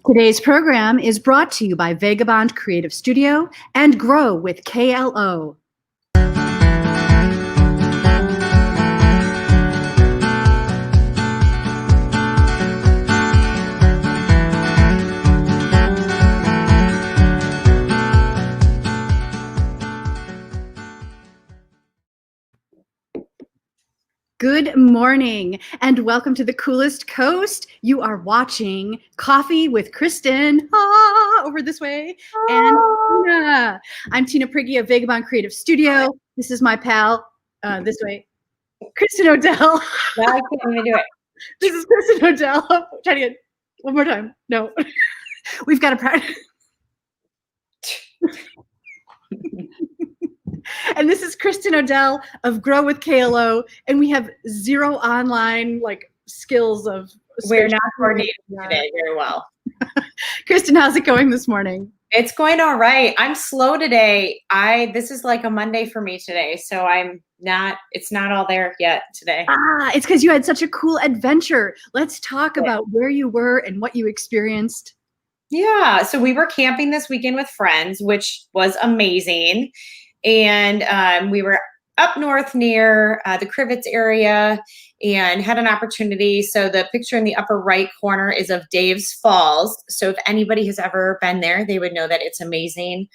Today's program is brought to you by Vagabond Creative Studio and Grow with KLO. Good morning and welcome to the coolest coast. You are watching Coffee with Kristin over this way and Tina. I'm Tina Prigge of Vagabond Creative Studio. This is my pal this way, Kristin Odell. No, I can't even do it. This is Kristin Odell. Try to get one more time. No, we've got to practice. And this is Kristin Odell of Grow with KLO, and we have zero online skills of. We're not coordinated today very well. Kristin, how's it going this morning? It's going all right. I'm slow today. This is like a Monday for me today, so it's not all there yet today. It's because you had such a cool adventure. Let's talk about where you were and what you experienced. Yeah, so we were camping this weekend with friends, which was amazing. And we were up north near the Crivets area and had an opportunity. So the picture in the upper right corner is of Dave's Falls. So if anybody has ever been there, they would know that it's amazing.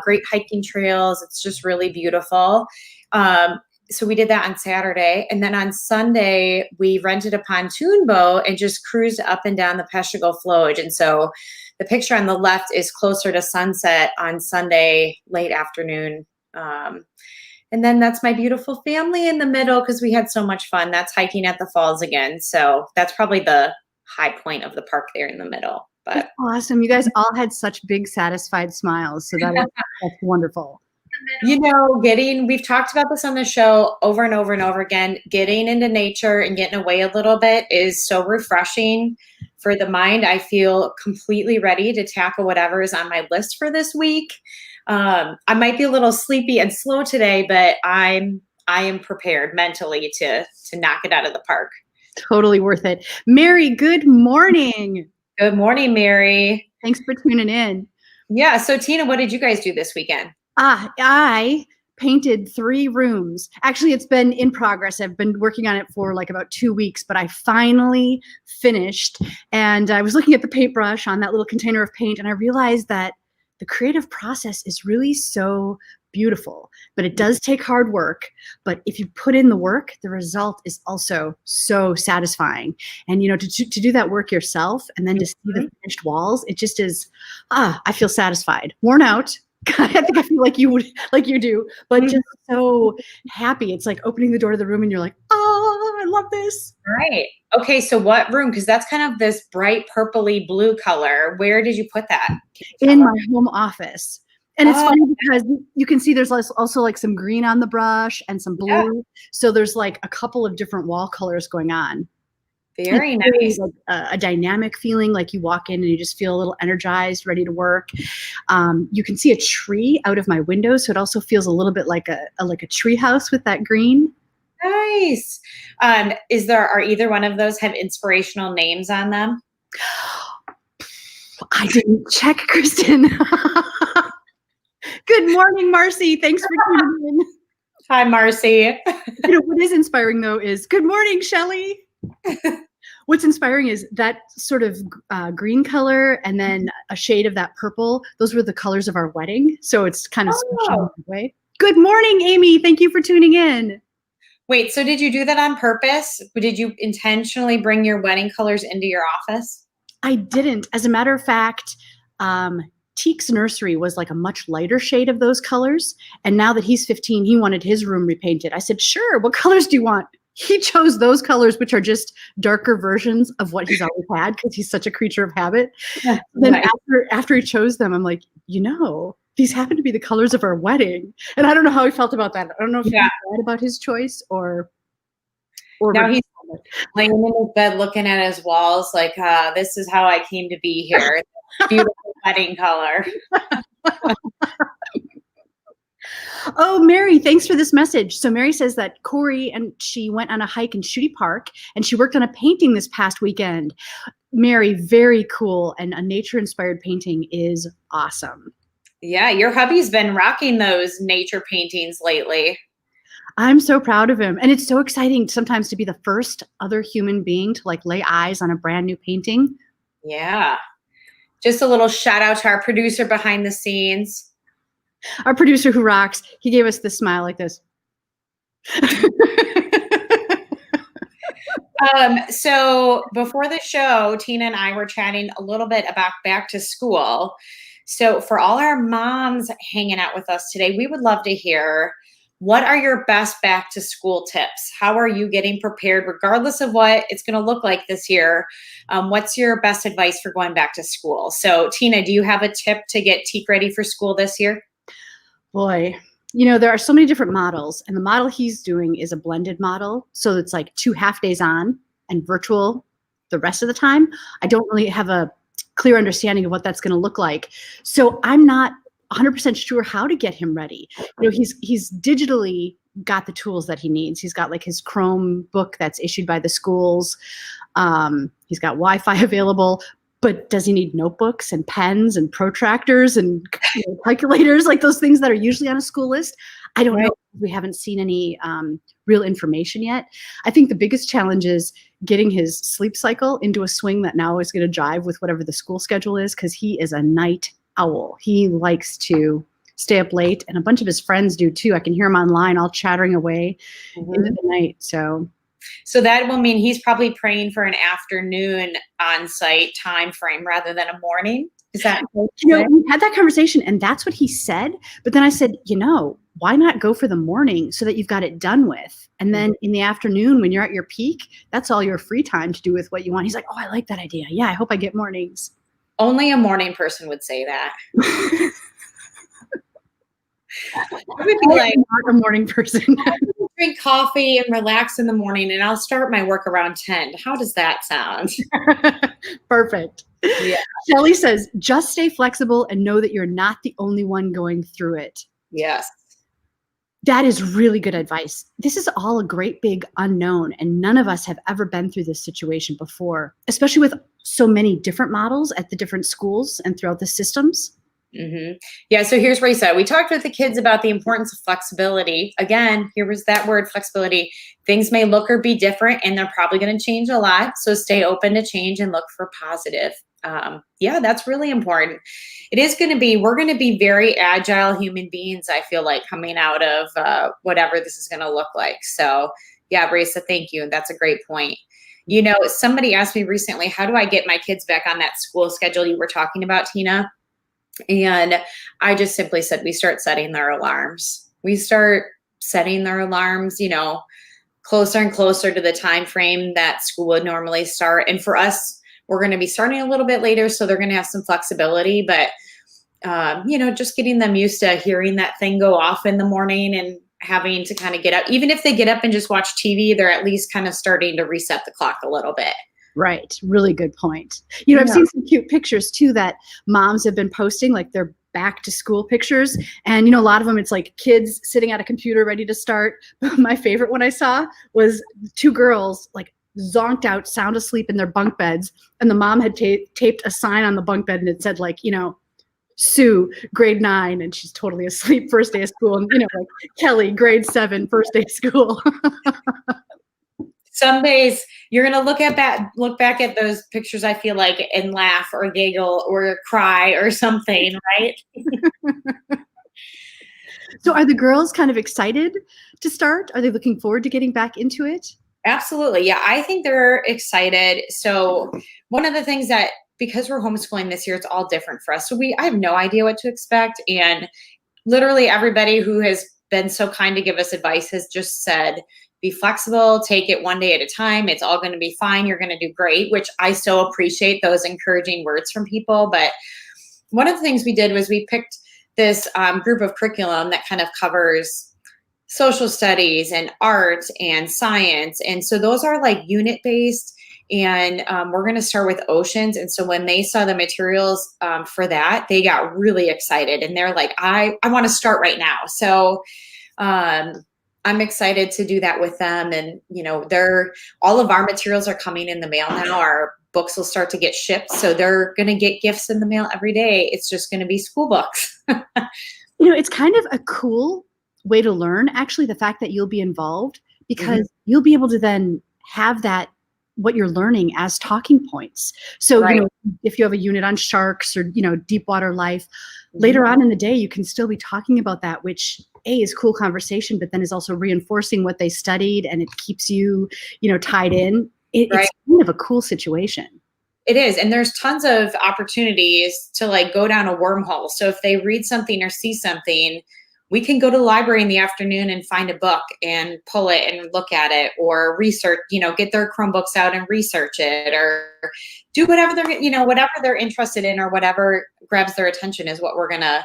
Great hiking trails. It's just really beautiful. So we did that on Saturday. And then on Sunday, we rented a pontoon boat and just cruised up and down the Peshtigo Flowage. And so the picture on the left is closer to sunset on Sunday, late afternoon. And then that's my beautiful family in the middle because we had so much fun. That's hiking at the falls again. So that's probably the high point of the park there in the middle. But that's awesome. You guys all had such big, satisfied smiles. So that's wonderful. You know, we've talked about this on the show over and over and over again. Getting into nature and getting away a little bit is so refreshing for the mind. I feel completely ready to tackle whatever is on my list for this week. I might be a little sleepy and slow today, but I am prepared mentally to knock it out of the park. Totally worth it. Mary, good morning. Good morning, Mary. Thanks for tuning in. Yeah. So Tina, what did you guys do this weekend? I painted 3 rooms. Actually, it's been in progress. I've been working on it for about 2 weeks, but I finally finished. And I was looking at the paintbrush on that little container of paint, and I realized that the creative process is really so beautiful, but it does take hard work. But if you put in the work, the result is also so satisfying. And, to do that work yourself and then to see the finished walls, it just is, I feel satisfied, worn out. I think I feel like you do, but just so happy. It's like opening the door to the room and you're like, oh, I love this. Right. Okay. So what room? Because that's kind of this bright purpley blue color. Where did you put that? In my home office. And it's funny because you can see there's also some green on the brush and some blue. Yeah. So there's a couple of different wall colors going on. Very nice. Really a dynamic feeling, like you walk in and you just feel a little energized, ready to work. You can see a tree out of my window, so it also feels a little bit like a tree house with that green. Nice. Are either one of those have inspirational names on them? I didn't check, Kristin. Good morning, Marcy. Thanks for tuning in. Hi, Marcy. What is inspiring though is good morning, Shelly. What's inspiring is that sort of green color and then a shade of that purple. Those were the colors of our wedding. So it's kind of special in that way. Good morning, Amy. Thank you for tuning in. Wait, so did you do that on purpose? Did you intentionally bring your wedding colors into your office? I didn't. As a matter of fact, Teek's nursery was a much lighter shade of those colors. And now that he's 15, he wanted his room repainted. I said, sure. What colors do you want? He chose those colors, which are just darker versions of what he's always had because he's such a creature of habit. Yeah, then after he chose them, I'm like, these happen to be the colors of our wedding. And I don't know how he felt about that. I don't know if he was glad about his choice or now he's laying in his bed looking at his walls like, this is how I came to be here. Beautiful wedding color. Oh, Mary, thanks for this message. So Mary says that Corey and she went on a hike in Shooty Park and she worked on a painting this past weekend. Mary, very cool. And a nature-inspired painting is awesome. Yeah, your hubby's been rocking those nature paintings lately. I'm so proud of him. And it's so exciting sometimes to be the first other human being to like lay eyes on a brand new painting. Yeah. Just a little shout out to our producer behind the scenes. Our producer who rocks, he gave us this smile like this. So before the show, Tina and I were chatting a little bit about back to school. So for all our moms hanging out with us today, we would love to hear, what are your best back to school tips? How are you getting prepared, regardless of what it's going to look like this year? What's your best advice for going back to school? So Tina, do you have a tip to get Teak ready for school this year? Boy, you know, there are so many different models, and the model he's doing is a blended model. So it's like 2 half days on and virtual the rest of the time. I don't really have a clear understanding of what that's going to look like. So I'm not 100% sure how to get him ready. You know, he's digitally got the tools that he needs. He's got like his Chromebook that's issued by the schools. He's got Wi-Fi available, but does he need notebooks and pens and protractors and calculators, like those things that are usually on a school list? I don't know. We haven't seen any real information yet. I think the biggest challenge is getting his sleep cycle into a swing that now is going to jive with whatever the school schedule is, because he is a night owl. He likes to stay up late, and a bunch of his friends do too. I can hear him online all chattering away into the night. So that will mean he's probably praying for an afternoon on-site time frame rather than a morning. Is that? You know, we had that conversation, and that's what he said. But then I said, you know, why not go for the morning so that you've got it done with? And then in the afternoon, when you're at your peak, that's all your free time to do with what you want. He's like, oh, I like that idea. Yeah, I hope I get mornings. Only a morning person would say that. I would be like, not a morning person. drink coffee and relax in the morning, and I'll start my work around 10. How does that sound? Perfect. Yeah. Shelly says, just stay flexible and know that you're not the only one going through it. Yes. That is really good advice. This is all a great big unknown, and none of us have ever been through this situation before, especially with so many different models at the different schools and throughout the systems. Mm-hmm. Yeah. So here's what he said. We talked with the kids about the importance of flexibility. Again, here was that word, flexibility. Things may look or be different, and they're probably going to change a lot. So stay open to change and look for positive. Yeah, that's really important. It is going to be, we're going to be very agile human beings, I feel like, coming out of whatever this is going to look like. So yeah, Brisa, thank you. And that's a great point. You know, somebody asked me recently, how do I get my kids back on that school schedule you were talking about, Tina? And I just simply said, we start setting their alarms. We start setting their alarms, you know, closer and closer to the time frame that school would normally start. And for us, we're going to be starting a little bit later, so they're going to have some flexibility. But, you know, just getting them used to hearing that thing go off in the morning and having to kind of get up. Even if they get up and just watch TV, they're at least kind of starting to reset the clock a little bit. Right. Really good point. You know, I've seen some cute pictures too that moms have been posting, like their back to school pictures. And, you know, a lot of them, it's like kids sitting at a computer ready to start. But my favorite one I saw was 2 girls like zonked out, sound asleep in their bunk beds. And the mom had taped a sign on the bunk bed, and it said, like, you know, Sue, grade 9, and she's totally asleep, first day of school. And, you know, like Kelly, grade 7, first day of school. Some days you're going to look back at those pictures, I feel like, and laugh or giggle or cry or something, right? So are the girls kind of excited to start? Are they looking forward to getting back into it? Absolutely. Yeah, I think they're excited. So one of the things that, because we're homeschooling this year, it's all different for us. So I have no idea what to expect. And literally everybody who has been so kind to give us advice has just said, be flexible, take it one day at a time. It's all going to be fine. You're going to do great, which I so appreciate those encouraging words from people. But one of the things we did was we picked this group of curriculum that kind of covers social studies and art and science. And so those are like unit-based, And we're going to start with oceans. And so when they saw the materials for that, they got really excited, and they're like, I want to start right now. So I'm excited to do that with them. And, all of our materials are coming in the mail now. Our books will start to get shipped. So they're going to get gifts in the mail every day. It's just going to be school books. It's kind of a cool way to learn, actually, the fact that you'll be involved, because you'll be able to then have that, what you're learning, as talking points. So, Right. If you have a unit on sharks or, deep water life, later on in the day, you can still be talking about that, which is cool conversation, but then is also reinforcing what they studied, and it keeps you, tied in. It's kind of a cool situation. It is. And there's tons of opportunities to like go down a wormhole. So if they read something or see something, we can go to the library in the afternoon and find a book and pull it and look at it, or research, get their Chromebooks out and research it, or do whatever whatever they're interested in, or whatever grabs their attention is what we're going to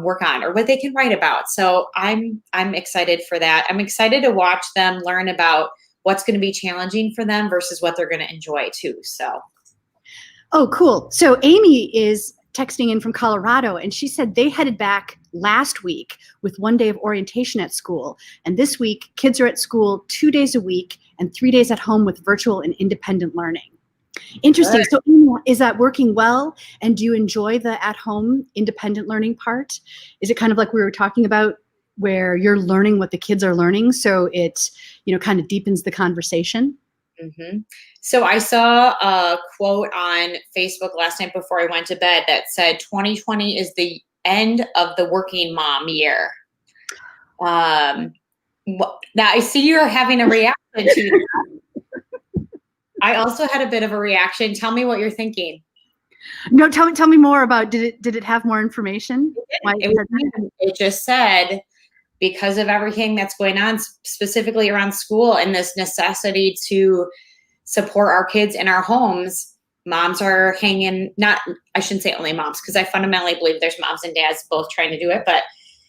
work on, or what they can write about. So I'm excited for that. I'm excited to watch them learn about what's going to be challenging for them versus what they're going to enjoy too. So. Oh, cool. So Amy is texting in from Colorado, and she said they headed back last week with 1 day of orientation at school. And this week, kids are at school 2 days a week and 3 days at home with virtual and independent learning. Interesting. So Amy, is that working well? And do you enjoy the at-home independent learning part? Is it kind of like we were talking about, where you're learning what the kids are learning, so it, kind of deepens the conversation? Mm-hmm. So I saw a quote on Facebook last night before I went to bed that said 2020 is the end of the working mom year. Now I see you're having a reaction to that. I also had a bit of a reaction. Tell me what you're thinking. No, tell me more about, did it have more information? It just said, because of everything that's going on, specifically around school and this necessity to support our kids in our homes, moms are hanging, I shouldn't say only moms, because I fundamentally believe there's moms and dads both trying to do it, but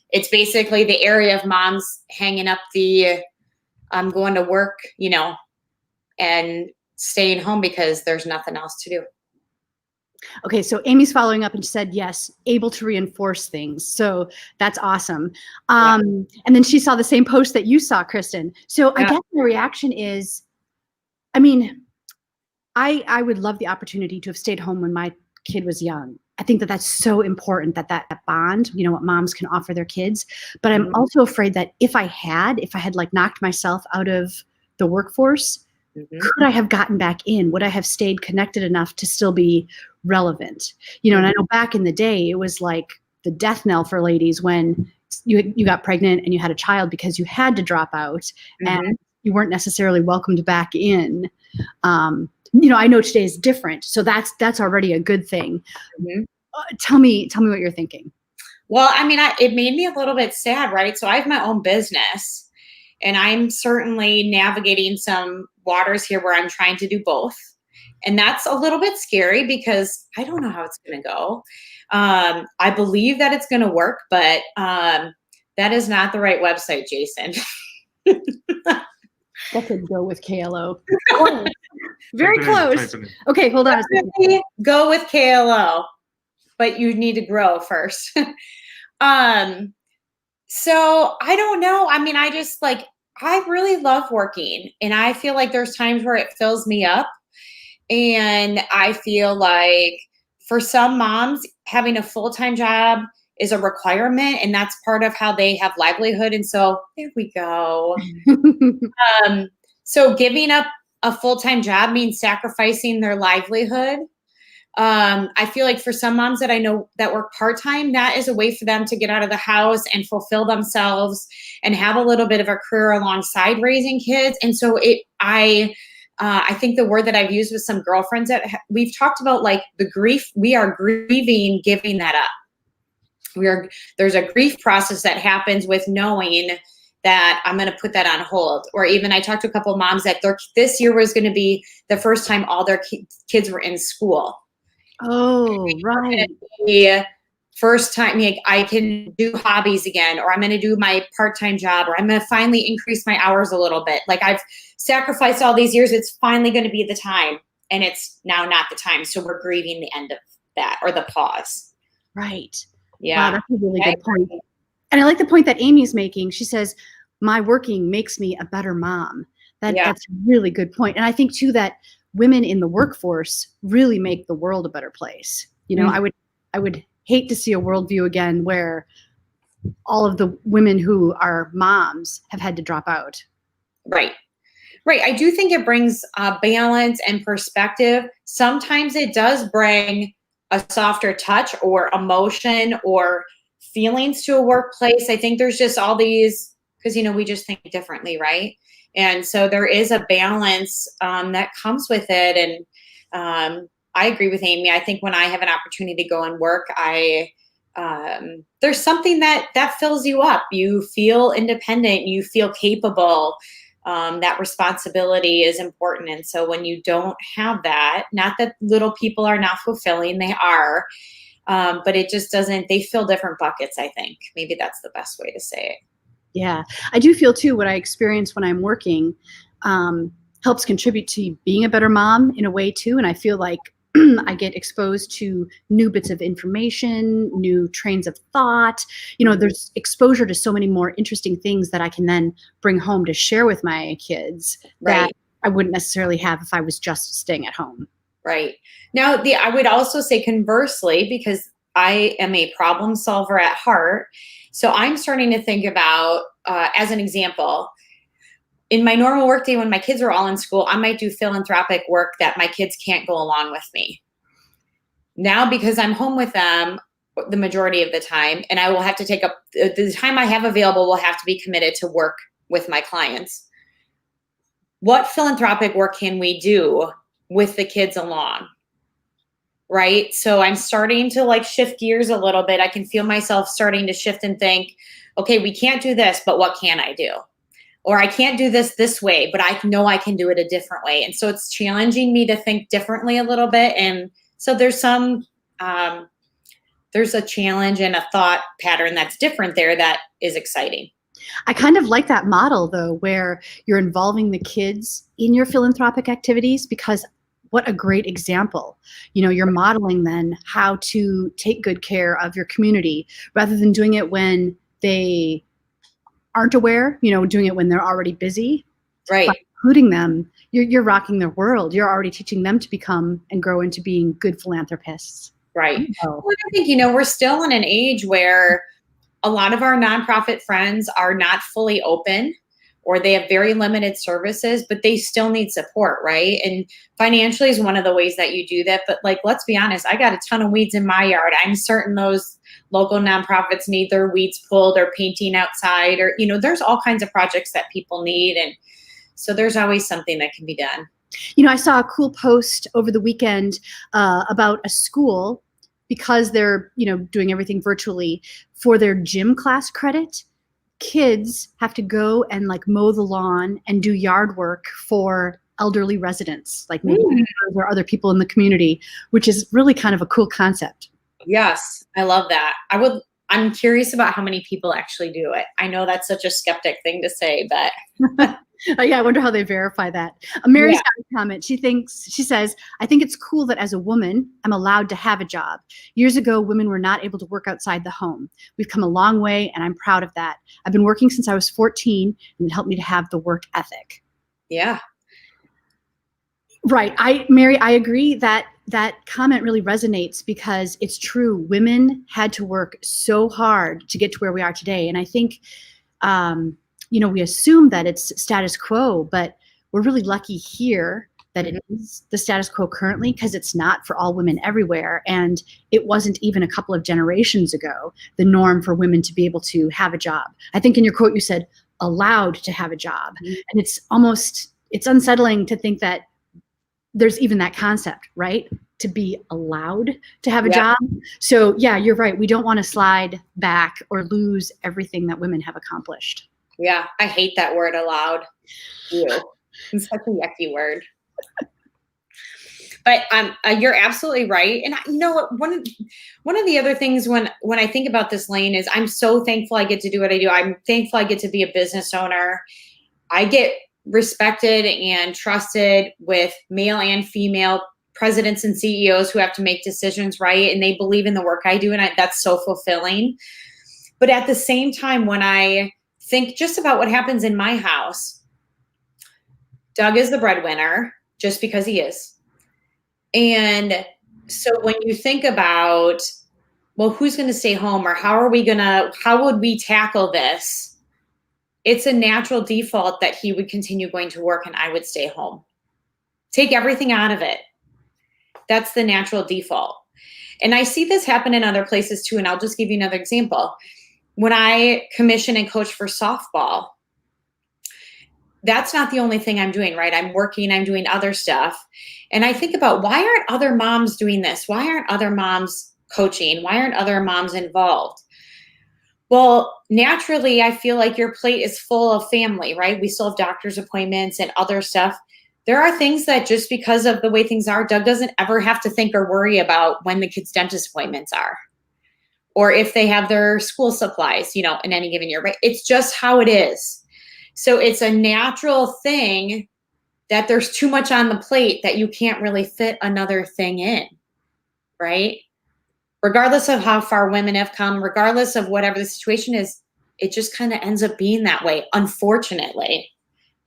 it's basically the area of moms hanging up the, I'm going to work, and staying home because there's nothing else to do. Okay, so Amy's following up and said, yes, able to reinforce things. So that's awesome. And then she saw the same post that you saw, Kristin. So I guess the reaction is, I would love the opportunity to have stayed home when my kid was young. I think that that's so important, that bond, what moms can offer their kids. But I'm also afraid that if I had like knocked myself out of the workforce, could I have gotten back in? Would I have stayed connected enough to still be relevant? And I know back in the day, it was like the death knell for ladies when you got pregnant and you had a child, because you had to drop out and you weren't necessarily welcomed back in. I know today is different, so that's already a good thing. Tell me what you're thinking. Well, it made me a little bit sad, right? So I have my own business, and I'm certainly navigating some waters here where I'm trying to do both. And that's a little bit scary because I don't know how it's going to go. I believe that it's going to work, but that is not the right website, Jason. That could go with KLO. Very close. Okay, hold on. Go with KLO, but you need to grow first. So I don't know. I really love working, and I feel like there's times where it fills me up. And I feel like for some moms, having a full-time job is a requirement, and that's part of how they have livelihood. And so there we go. So giving up a full-time job means sacrificing their livelihood. I feel like for some moms that I know that work part-time, that is a way for them to get out of the house and fulfill themselves and have a little bit of a career alongside raising kids. And so I think the word that I've used with some girlfriends that we've talked about, like the grief, we are grieving, giving that up. There's a grief process that happens with knowing that I'm going to put that on hold. Or even I talked to a couple of moms that this year was going to be the first time all their kids were in school. Oh, right. first time, like, I can do hobbies again, or I'm going to do my part-time job, or I'm going to finally increase my hours a little bit. Like, I've sacrificed all these years. It's finally going to be the time. And it's now not the time. So we're grieving the end of that, or the pause. Right. Yeah. Wow, that's a really good point. And I like the point that Amy's making. She says, my working makes me a better mom. That's a really good point. And I think too that women in the workforce really make the world a better place. You know, I would hate to see a worldview again where all of the women who are moms have had to drop out. Right. Right. I do think it brings balance and perspective. Sometimes it does bring a softer touch or emotion or feelings to a workplace. I think there's just all these, because, you know, we just think differently, right? And so there is a balance that comes with it. And I agree with Amy. I think when I have an opportunity to go and work, there's something that fills you up. You feel independent. You feel capable. That responsibility is important. And so when you don't have that, not that little people are not fulfilling, they are, but it just doesn't, they fill different buckets, I think. Maybe that's the best way to say it. Yeah, I do feel too what I experience when I'm working helps contribute to being a better mom in a way too. And I feel like I get exposed to new bits of information, new trains of thought. You know, there's exposure to so many more interesting things that I can then bring home to share with my kids that I wouldn't necessarily have if I was just staying at home. Right. Now, I would also say conversely, because I am a problem solver at heart. So I'm starting to think about, as an example, in my normal workday when my kids are all in school, I might do philanthropic work that my kids can't go along with me. Now, because I'm home with them the majority of the time, and I will have to take up the time I have available will have to be committed to work with my clients. What philanthropic work can we do with the kids along? Right? So I'm starting to like shift gears a little bit. I can feel myself starting to shift and think, okay, we can't do this, but what can I do? Or I can't do this way, but I know I can do it a different way. And so it's challenging me to think differently a little bit. And so there's a challenge and a thought pattern that's different there that is exciting. I kind of like that model though, where you're involving the kids in your philanthropic activities, because what a great example. You know, you're modeling then how to take good care of your community rather than doing it when they aren't aware, you know, doing it when they're already busy. Right. By including them, you're rocking their world. You're already teaching them to become and grow into being good philanthropists. Right. Well, I think, you know, we're still in an age where a lot of our nonprofit friends are not fully open, or they have very limited services, but they still need support, right? And financially is one of the ways that you do that. But like, let's be honest, I got a ton of weeds in my yard. I'm certain those local nonprofits need their weeds pulled, or painting outside, or, you know, there's all kinds of projects that people need. And so there's always something that can be done. You know, I saw a cool post over the weekend about a school, because they're, you know, doing everything virtually, for their gym class credit. Kids have to go and like mow the lawn and do yard work for elderly residents, like maybe or other people in the community, which is really kind of a cool concept. Yes, I love that. I'm curious about how many people actually do it. I know that's such a skeptic thing to say, but yeah, I wonder how they verify that. Mary's got a comment. She says, I think it's cool that as a woman, I'm allowed to have a job. Years ago, women were not able to work outside the home. We've come a long way, and I'm proud of that. I've been working since I was 14, and it helped me to have the work ethic. Yeah. Right. Mary, I agree that comment really resonates, because it's true. Women had to work so hard to get to where we are today. And I think, you know, we assume that it's status quo, but we're really lucky here that it is the status quo currently, because it's not for all women everywhere. And it wasn't even a couple of generations ago the norm for women to be able to have a job. I think in your quote, you said allowed to have a job. And it's unsettling to think that there's even that concept, right? To be allowed to have a job. So yeah, you're right. We don't want to slide back or lose everything that women have accomplished. Yeah, I hate that word allowed. Ew. It's such a yucky word. But you're absolutely right. And you know what? One of the other things when I think about this, Lane, is I'm so thankful I get to do what I do. I'm thankful I get to be a business owner. I get respected and trusted with male and female presidents and CEOs who have to make decisions, right? And they believe in the work I do, and that's so fulfilling. But at the same time, when I think just about what happens in my house, Doug is the breadwinner just because he is. And so when you think about, well, who's going to stay home, or how would we tackle this? It's a natural default that he would continue going to work and I would stay home. Take everything out of it. That's the natural default. And I see this happen in other places too. And I'll just give you another example. When I commission and coach for softball, that's not the only thing I'm doing, right? I'm working, I'm doing other stuff. And I think about, why aren't other moms doing this? Why aren't other moms coaching? Why aren't other moms involved? Well, naturally, I feel like your plate is full of family, right? We still have doctor's appointments and other stuff. There are things that, just because of the way things are, Doug doesn't ever have to think or worry about when the kids' dentist appointments are, or if they have their school supplies, in any given year, right? It's just how it is. So it's a natural thing that there's too much on the plate that you can't really fit another thing in, right? Regardless of how far women have come, regardless of whatever the situation is, it just kind of ends up being that way, unfortunately.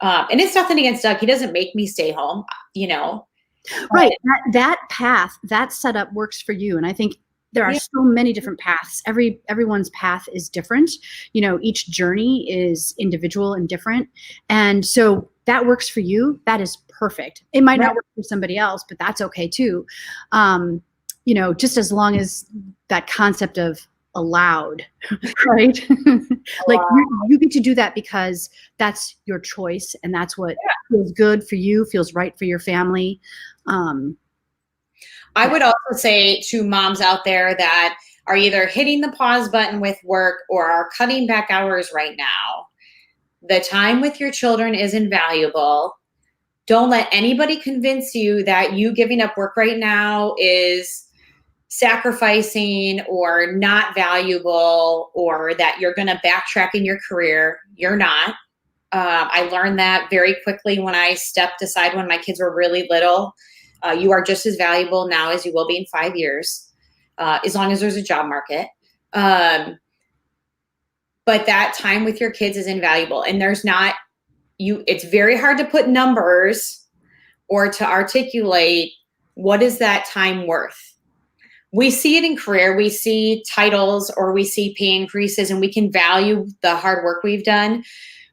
And it's nothing against Doug. He doesn't make me stay home, Right. That path, that setup works for you. And I think there are so many different paths. Everyone's path is different. Each journey is individual and different. And so that works for you. That is perfect. It might not work for somebody else, but that's okay too. Just as long as that concept of allowed, right? Like you get to do that because that's your choice, and that's what feels good for you, feels right for your family. I would also say to moms out there that are either hitting the pause button with work or are cutting back hours right now, the time with your children is invaluable. Don't let anybody convince you that you giving up work right now is sacrificing or not valuable, or that you're going to backtrack in your career. You're not. I learned that very quickly when I stepped aside when my kids were really little. You are just as valuable now as you will be in 5 years, as long as there's a job market. But that time with your kids is invaluable. And it's very hard to put numbers or to articulate what is that time worth. We see it in career, we see titles, or we see pay increases, and we can value the hard work we've done.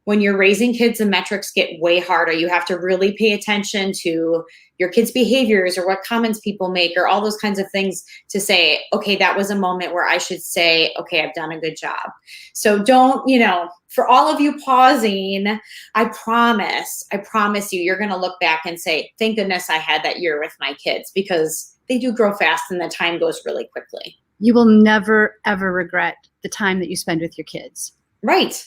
When you're raising kids, the metrics get way harder. You have to really pay attention to your kids' behaviors, or what comments people make, or all those kinds of things, to say, okay, that was a moment where I should say, okay, I've done a good job. So don't, for all of you pausing, I promise you, you're going to look back and say, thank goodness I had that year with my kids, because they do grow fast and the time goes really quickly. You will never, ever regret the time that you spend with your kids. Right.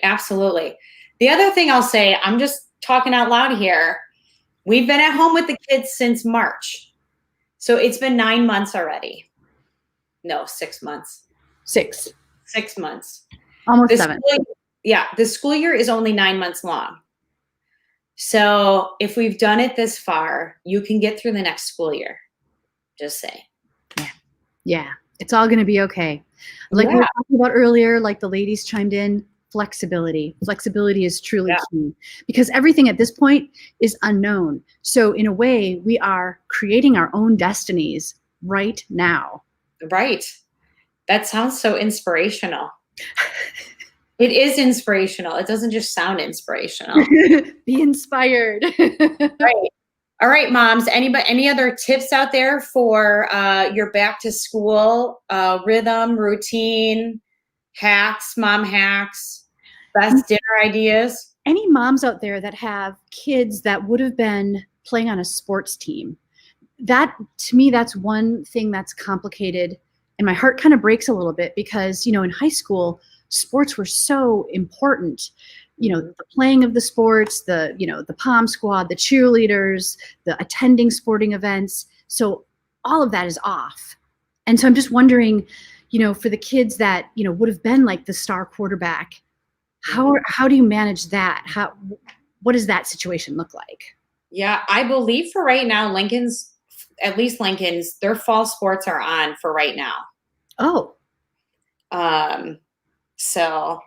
Absolutely. The other thing I'll say, I'm just talking out loud here. We've been at home with the kids since March. So it's been 9 months already. No, 6 months. 6 months. Almost 7. The school year is only 9 months long. So if we've done it this far, you can get through the next school year. Just say. Yeah. It's all going to be okay. Like we were talking about earlier, like the ladies chimed in, flexibility. Flexibility is truly key, because everything at this point is unknown. So in a way, we are creating our own destinies right now. Right. That sounds so inspirational. It is inspirational. It doesn't just sound inspirational. Be inspired. Right. All right, moms, any other tips out there for your back to school rhythm, routine, hacks, mom hacks, best dinner ideas? Any moms out there that have kids that would have been playing on a sports team, that, to me, that's one thing that's complicated. And my heart kind of breaks a little bit because, in high school, sports were so important. the playing of the sports, the pom squad, the cheerleaders, the attending sporting events. So all of that is off. And so I'm just wondering, for the kids that, would have been like the star quarterback, how do you manage that? What does that situation look like? Yeah, I believe for right now, Lincoln's, their fall sports are on for right now. Oh. So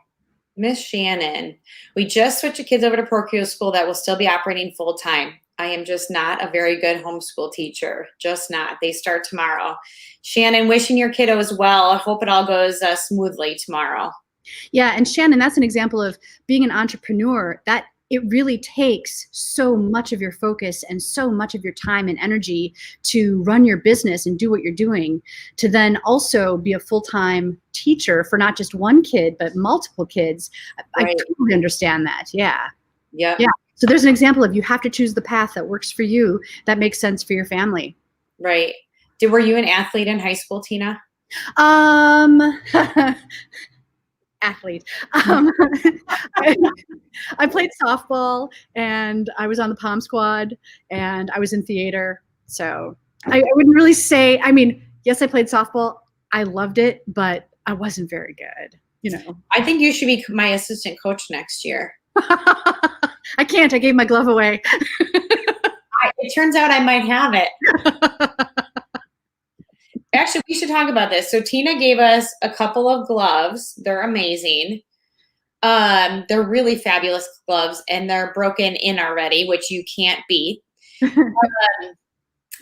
Miss Shannon, we just switched the kids over to parochial school that will still be operating full time. I am just not a very good homeschool teacher. Just not. They start tomorrow. Shannon, wishing your kiddos well. I hope it all goes smoothly tomorrow. Yeah, and Shannon, that's an example of being an entrepreneur, that it really takes so much of your focus and so much of your time and energy to run your business and do what you're doing, to then also be a full-time teacher for not just one kid, but multiple kids. Right. I totally understand that. Yeah. Yeah. Yeah. So there's an example of you have to choose the path that works for you, that makes sense for your family. Right. Were you an athlete in high school, Tina? Athlete. I played softball, and I was on the pom squad, and I was in theater. So I wouldn't really say, yes, I played softball. I loved it, but I wasn't very good, I think you should be my assistant coach next year. I can't. I gave my glove away. It turns out I might have it. Actually, we should talk about this. So Tina gave us a couple of gloves. They're amazing. They're really fabulous gloves, and they're broken in already, which you can't beat.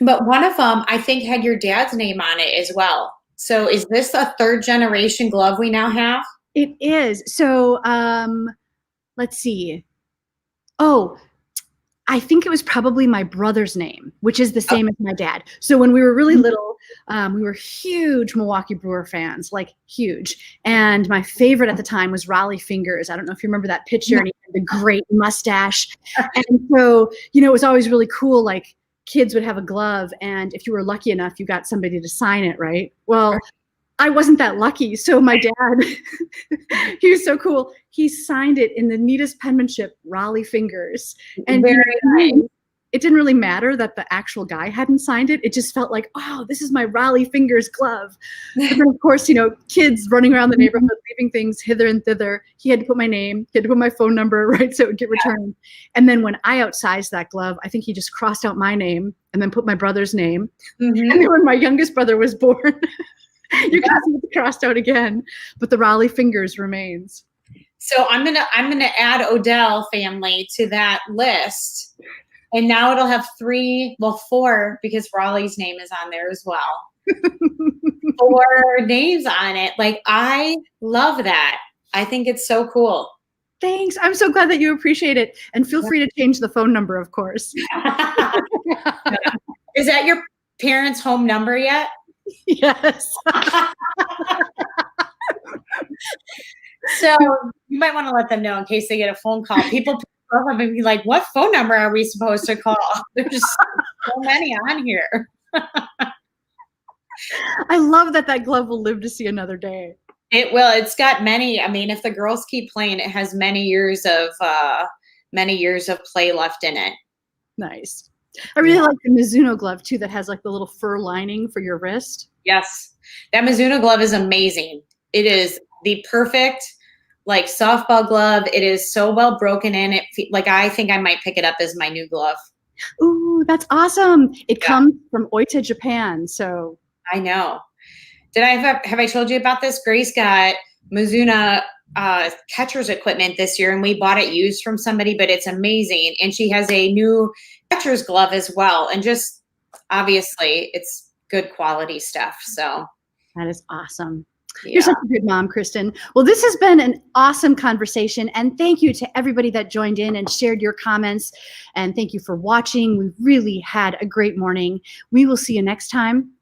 But one of them, I think, had your dad's name on it as well. So is this a third generation glove we now have? It is. So let's see. Oh, I think it was probably my brother's name, which is the same as my dad. So when we were really little, we were huge Milwaukee Brewer fans, like huge. And my favorite at the time was Raleigh Fingers. I don't know if you remember that picture, and he had the great mustache. And so, it was always really cool. Like, kids would have a glove, and if you were lucky enough, you got somebody to sign it, right? Well, I wasn't that lucky. So my dad, he was so cool. He signed it in the neatest penmanship, Raleigh Fingers. And it didn't really matter that the actual guy hadn't signed it. It just felt like, oh, this is my Raleigh Fingers glove. But then, of course, kids running around the neighborhood, leaving things hither and thither. He had to put my name, he had to put my phone number, right, so it would get returned. And then when I outsized that glove, I think he just crossed out my name and then put my brother's name. And then when my youngest brother was born, you can see it crossed out again, but the Raleigh Fingers remains. So I'm gonna add Odell family to that list, and now it'll have 4, because Raleigh's name is on there as well. 4 names on it. Like, I love that. I think it's so cool. Thanks. I'm so glad that you appreciate it, and feel free to change the phone number, of course. Is that your parents' home number yet? Yes. So you might want to let them know in case they get a phone call. People pick up and be like, what phone number are we supposed to call? There's so many on here. I love that glove will live to see another day. It will. It's got many. If the girls keep playing, it has many years of play left in it. Nice. I really like the Mizuno glove too, that has like the little fur lining for your wrist. Yes. That Mizuno glove is amazing. It is the perfect softball glove. It is so well broken in. I think I might pick it up as my new glove. Ooh, that's awesome. It comes from Oita, Japan. So I know. Have I told you about this? Grace got Mizuno catcher's equipment this year, and we bought it used from somebody, but it's amazing. And she has a new catcher's glove as well. And just obviously it's good quality stuff. So that is awesome. Yeah. You're such a good mom, Kristin. Well, this has been an awesome conversation, and thank you to everybody that joined in and shared your comments, and thank you for watching. We really had a great morning. We will see you next time on